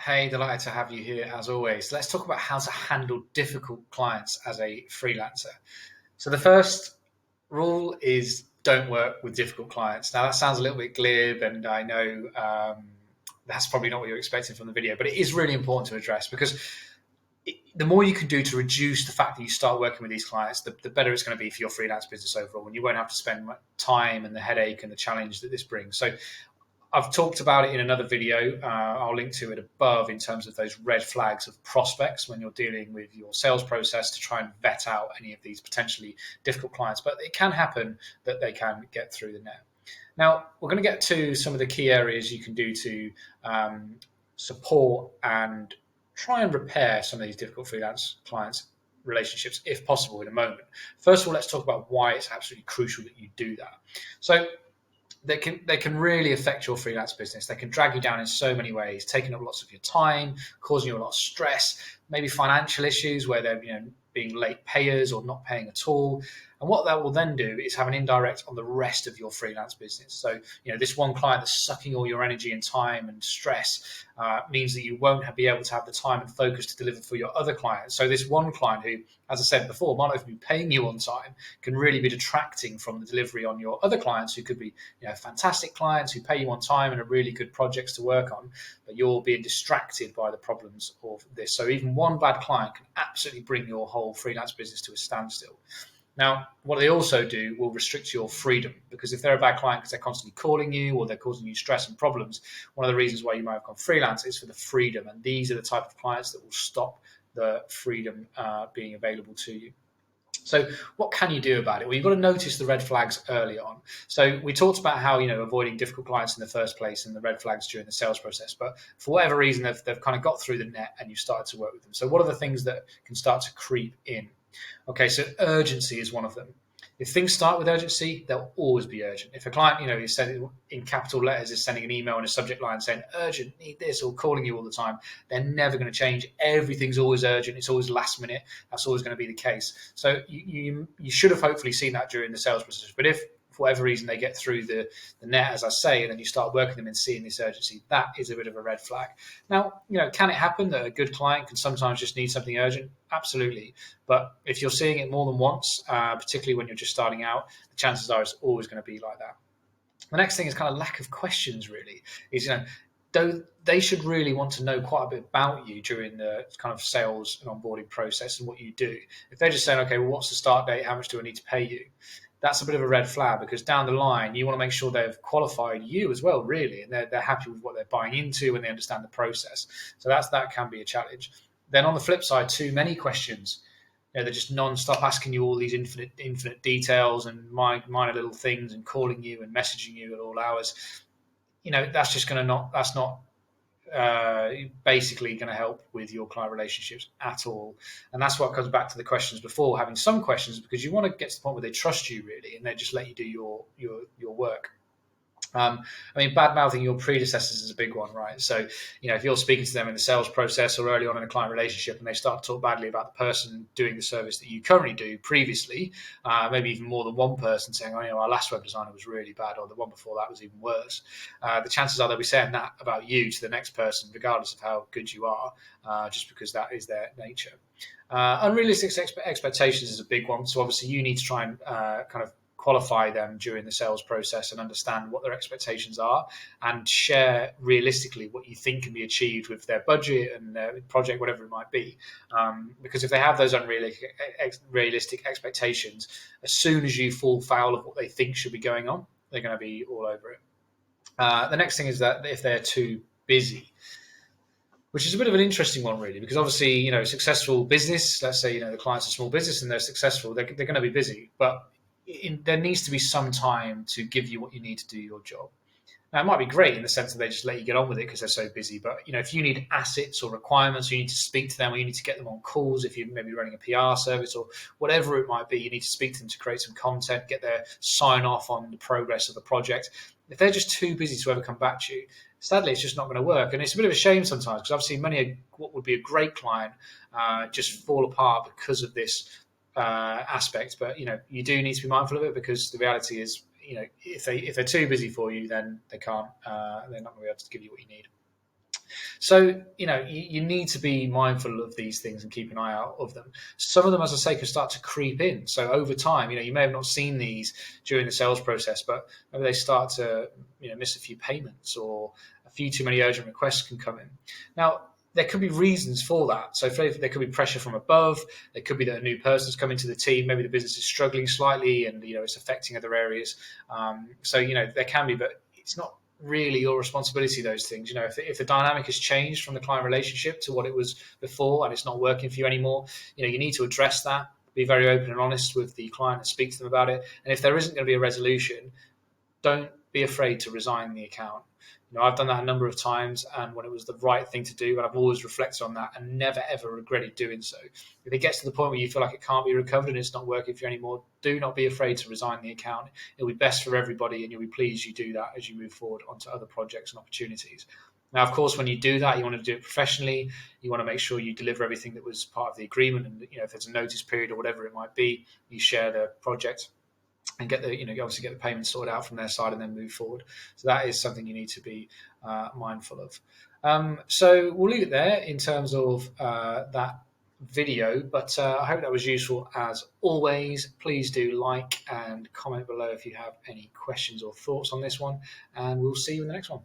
Hey, delighted to have you here as always. Let's talk about how to handle difficult clients as a freelancer. So, the first rule is don't work with difficult clients. Now, that sounds a little bit glib, and I know that's probably not what you're expecting from the video, but it is really important to address because the more you can do to reduce the fact that you start working with these clients, the better it's going to be for your freelance business overall, and you won't have to spend time and the headache and the challenge that this brings. So, I've talked about it in another video. I'll link to it above in terms of those red flags of prospects when you're dealing with your sales process to try and vet out any of these potentially difficult clients. But it can happen that they can get through the net. Now, we're going to get to some of the key areas you can do to support and try and repair some of these difficult freelance clients relationships if possible in a moment. First of all, let's talk about why it's absolutely crucial that you do that. So they can really affect your freelance business. They can drag you down in so many ways, taking up lots of your time, causing you a lot of stress, maybe financial issues where they're being late payers or not paying at all. And what that will then do is have an indirect on the rest of your freelance business. So, this one client that's sucking all your energy and time and stress means that you won't be able to have the time and focus to deliver for your other clients. So this one client who, as I said before, might not even be paying you on time, can really be detracting from the delivery on your other clients who could be fantastic clients who pay you on time and are really good projects to work on, but you're being distracted by the problems of this. So even one bad client can absolutely bring your whole freelance business to a standstill. Now, what they also do will restrict your freedom, because if they're a bad client because they're constantly calling you or they're causing you stress and problems, one of the reasons why you might have gone freelance is for the freedom. And these are the type of clients that will stop the freedom being available to you. So what can you do about it? Well, you've got to notice the red flags early on. So we talked about how, avoiding difficult clients in the first place and the red flags during the sales process. But for whatever reason, they've kind of got through the net and you've started to work with them. So what are the things that can start to creep in? Okay, so urgency is one of them. If things start with urgency, they'll always be urgent. If a client, is sending in capital letters, is sending an email in a subject line saying urgent, need this, or calling you all the time, they're never going to change. Everything's always urgent. It's always last minute. That's always going to be the case. So you should have hopefully seen that during the sales process. But if for whatever reason they get through the net, as I say, and then you start working them and seeing this urgency, that is a bit of a red flag. Now, can it happen that a good client can sometimes just need something urgent? Absolutely. But if you're seeing it more than once, particularly when you're just starting out, the chances are it's always going to be like that. The next thing is kind of lack of questions, really. Is, though they should really want to know quite a bit about you during the kind of sales and onboarding process and what you do. If they're just saying, okay, well, what's the start date? How much do I need to pay you? That's a bit of a red flag, because down the line, you want to make sure they've qualified you as well, really, and they're happy with what they're buying into and they understand the process. So that can be a challenge. Then on the flip side, too many questions. They're just non-stop asking you all these infinite details and minor little things and calling you and messaging you at all hours. That's just going to that's not basically going to help with your client relationships at all. And that's what comes back to the questions before, having some questions, because you want to get to the point where they trust you really and they just let you do your work. Bad mouthing your predecessors is a big one, right? So, if you're speaking to them in the sales process or early on in a client relationship and they start to talk badly about the person doing the service that you currently do previously, maybe even more than one person saying, our last web designer was really bad, or the one before that was even worse, the chances are they'll be saying that about you to the next person, regardless of how good you are, just because that is their nature. Unrealistic expectations is a big one. So obviously you need to try and kind of qualify them during the sales process and understand what their expectations are and share realistically what you think can be achieved with their budget and their project, whatever it might be. Because if they have those unrealistic expectations, as soon as you fall foul of what they think should be going on, they're going to be all over it. The next thing is that if they're too busy, which is a bit of an interesting one, really, because obviously, successful business, let's say, the client's a small business and they're successful, they're going to be busy, but there needs to be some time to give you what you need to do your job. Now, it might be great in the sense that they just let you get on with it because they're so busy. But, if you need assets or requirements, you need to speak to them, or you need to get them on calls. If you're maybe running a PR service or whatever it might be, you need to speak to them to create some content, get their sign off on the progress of the project. If they're just too busy to ever come back to you, sadly, it's just not going to work. And it's a bit of a shame sometimes, because I've seen what would be a great client just fall apart because of this aspect. But you do need to be mindful of it, because the reality is, if they're too busy for you, then they can't. They're not going to be able to give you what you need. So, you need to be mindful of these things and keep an eye out of them. Some of them, as I say, can start to creep in. So over time, you may have not seen these during the sales process, but maybe they start to, miss a few payments, or a few too many urgent requests can come in. Now, there could be reasons for that. So there could be pressure from above. There could be that a new person's come into the team. Maybe the business is struggling slightly, and it's affecting other areas. So there can be, but it's not really your responsibility, those things. If the dynamic has changed from the client relationship to what it was before, and it's not working for you anymore, you need to address that. Be very open and honest with the client and speak to them about it. And if there isn't going to be a resolution, don't be afraid to resign the account. I've done that a number of times, and when it was the right thing to do, and I've always reflected on that and never ever regretted doing so. If it gets to the point where you feel like it can't be recovered and it's not working for you anymore, do not be afraid to resign the account. It'll be best for everybody, and you'll be pleased you do that as you move forward onto other projects and opportunities. Now, of course, when you do that, you want to do it professionally. You want to make sure you deliver everything that was part of the agreement, and if there's a notice period or whatever it might be, you share the project and get the obviously get the payment sorted out from their side, and then move forward. So that is something you need to be mindful of. So we'll leave it there in terms of that video, but I hope that was useful as always. Please do like and comment below if you have any questions or thoughts on this one, and we'll see you in the next one.